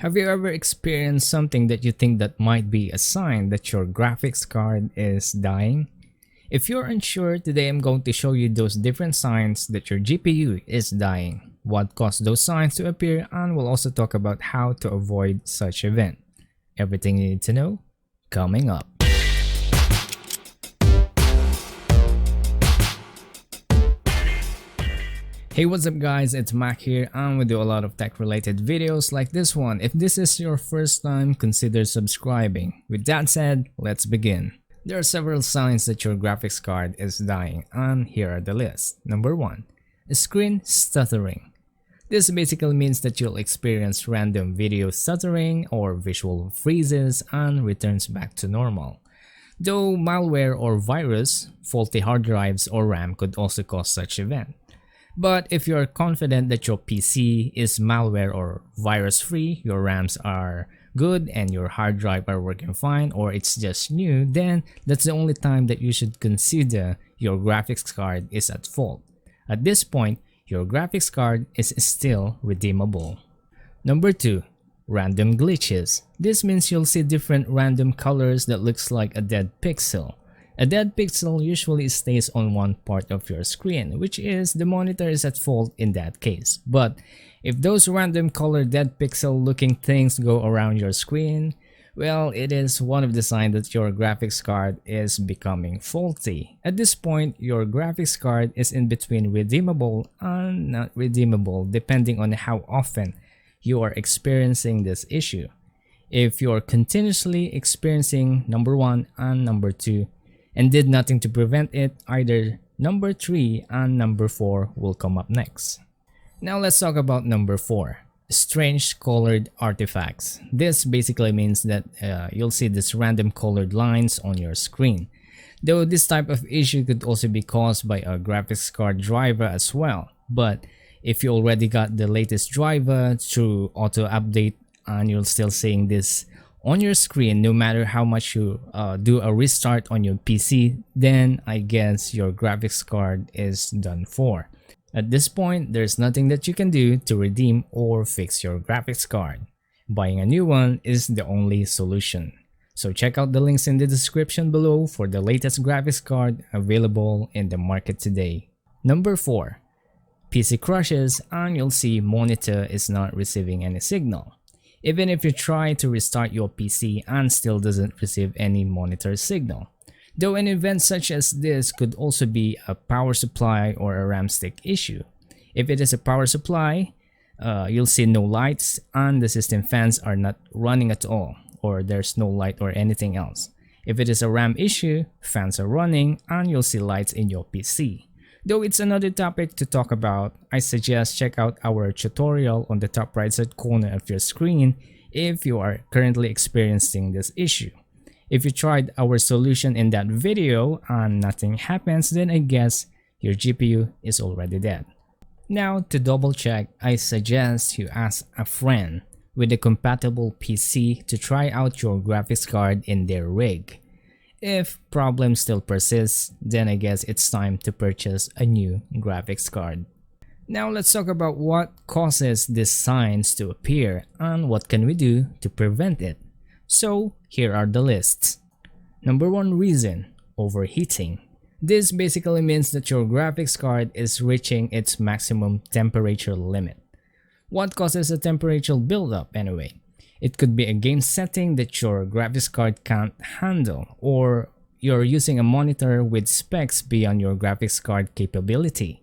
Have you ever experienced something that you think that might be a sign that your graphics card is dying? If you're unsure, today I'm going to show you those different signs that your GPU is dying, what caused those signs to appear, and we'll also talk about how to avoid such event. Everything you need to know, coming up. Hey, what's up guys, it's Mac here and we do a lot of tech related videos like this one. If this is your first time, consider subscribing. With that said, let's begin. There are several signs that your graphics card is dying and here are the list. Number 1. Screen stuttering. This basically means that you'll experience random video stuttering or visual freezes and returns back to normal. Though malware or virus, faulty hard drives or RAM could also cause such event. But if you're confident that your PC is malware or virus free, your RAMs are good and your hard drive are working fine, or it's just new, then that's the only time that you should consider your graphics card is at fault. At this point, your graphics card is still redeemable. Number 2. Random glitches. This means you'll see different random colors that looks like a dead pixel. A dead pixel usually stays on one part of your screen, which is the monitor is at fault in that case. But if those random color dead pixel looking things go around your screen, well, it is one of the signs that your graphics card is becoming faulty. At this point, your graphics card is in between redeemable and not redeemable depending on how often you are experiencing this issue. If you're continuously experiencing number 1 and number 2, and did nothing to prevent it, either number 3 and number 4 will come up next. Now let's talk about number 4. Strange colored artifacts. This basically means that you'll see these random colored lines on your screen. Though this type of issue could also be caused by a graphics card driver as well. But if you already got the latest driver through auto update and you're still seeing this on your screen, no matter how much you do a restart on your PC, then I guess your graphics card is done for. At this point, there's nothing that you can do to redeem or fix your graphics card. Buying a new one is the only solution. So check out the links in the description below for the latest graphics card available in the market today. Number 4. PC crashes and you'll see monitor is not receiving any signal. Even if you try to restart your PC and still doesn't receive any monitor signal. Though an event such as this could also be a power supply or a RAM stick issue. If it is a power supply, you'll see no lights and the system fans are not running at all, or there's no light or anything else. If it is a RAM issue, fans are running and you'll see lights in your PC. Though it's another topic to talk about, I suggest check out our tutorial on the top right side corner of your screen if you are currently experiencing this issue. If you tried our solution in that video and nothing happens, then I guess your GPU is already dead. Now to double check, I suggest you ask a friend with a compatible PC to try out your graphics card in their rig. If problems still persist, then I guess it's time to purchase a new graphics card. Now let's talk about what causes these signs to appear and what can we do to prevent it. So here are the lists. Number 1 reason, overheating. This basically means that your graphics card is reaching its maximum temperature limit. What causes a temperature buildup anyway? It could be a game setting that your graphics card can't handle, or you're using a monitor with specs beyond your graphics card capability.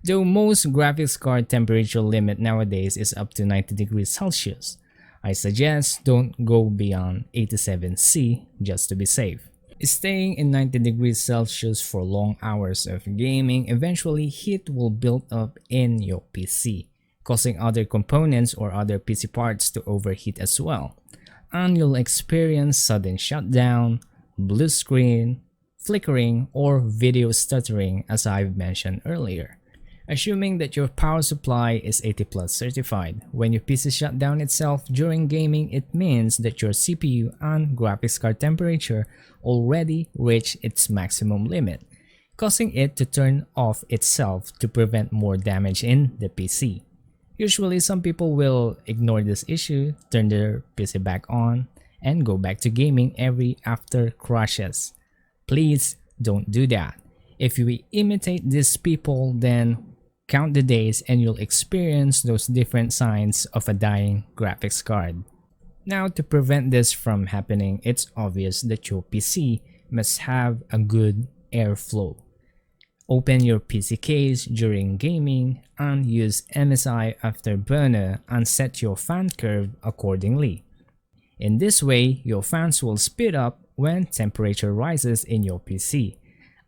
Though most graphics card temperature limit nowadays is up to 90 degrees Celsius, I suggest don't go beyond 87°C just to be safe. Staying in 90 degrees Celsius for long hours of gaming, eventually heat will build up in your PC, causing other components or other PC parts to overheat as well. And you'll experience sudden shutdown, blue screen, flickering, or video stuttering as I've mentioned earlier. Assuming that your power supply is 80+ certified, when your PC shut down itself during gaming, it means that your CPU and graphics card temperature already reached its maximum limit, causing it to turn off itself to prevent more damage in the PC. Usually some people will ignore this issue, turn their PC back on, and go back to gaming every after crashes. Please don't do that. If you imitate these people, then count the days and you'll experience those different signs of a dying graphics card. Now, to prevent this from happening, it's obvious that your PC must have a good airflow. Open your PC case during gaming and use MSI Afterburner and set your fan curve accordingly. In this way, your fans will speed up when temperature rises in your PC,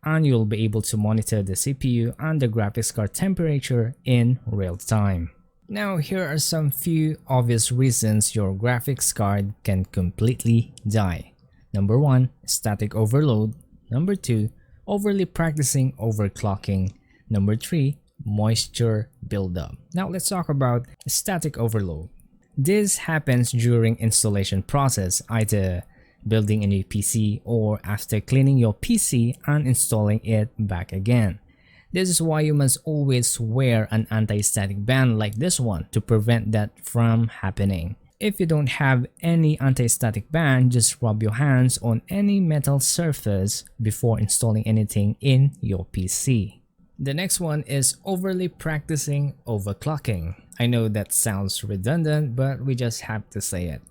and you'll be able to monitor the CPU and the graphics card temperature in real time. Now, here are some few obvious reasons your graphics card can completely die. Number 1, static overload. Number 2, overly practicing overclocking. Number 3, moisture buildup. Now let's talk about static overload. This happens during installation process, either building a new PC or after cleaning your PC and installing it back again. This is why you must always wear an anti-static band like this one to prevent that from happening. If you don't have any anti-static band, just rub your hands on any metal surface before installing anything in your PC. The next one is overly practicing overclocking. I know that sounds redundant, but we just have to say it.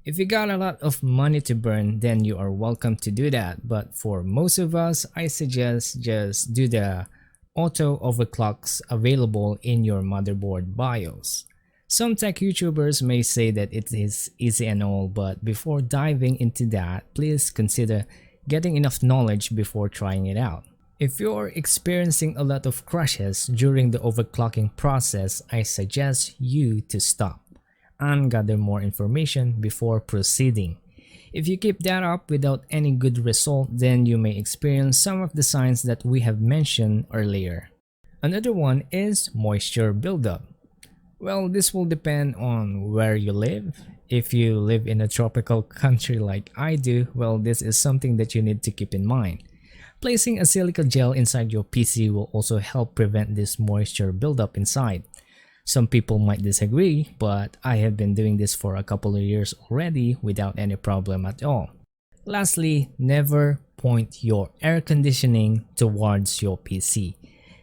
If you got a lot of money to burn, then you are welcome to do that, but for most of us, I suggest just do the auto overclocks available in your motherboard BIOS. Some tech YouTubers may say that it is easy and all, but before diving into that, please consider getting enough knowledge before trying it out. If you're experiencing a lot of crashes during the overclocking process, I suggest you to stop and gather more information before proceeding. If you keep that up without any good result, then you may experience some of the signs that we have mentioned earlier. Another one is moisture buildup. Well, this will depend on where you live. If you live in a tropical country like I do, well, this is something that you need to keep in mind. Placing a silica gel inside your PC will also help prevent this moisture buildup inside. Some people might disagree, but I have been doing this for a couple of years already without any problem at all. Lastly, never point your air conditioning towards your PC,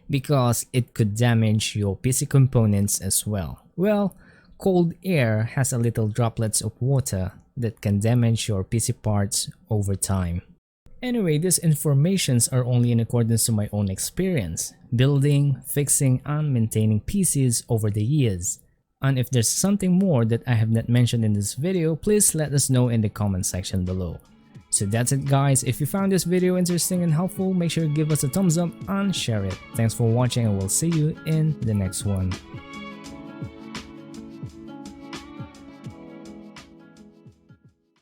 because it could damage your PC components as well. Well, cold air has a little droplets of water that can damage your PC parts over time. Anyway, these informations are only in accordance to my own experience, building, fixing, and maintaining PCs over the years. And if there's something more that I have not mentioned in this video, please let us know in the comment section below. So that's it guys, if you found this video interesting and helpful, make sure to give us a thumbs up and share it. Thanks for watching and we'll see you in the next one.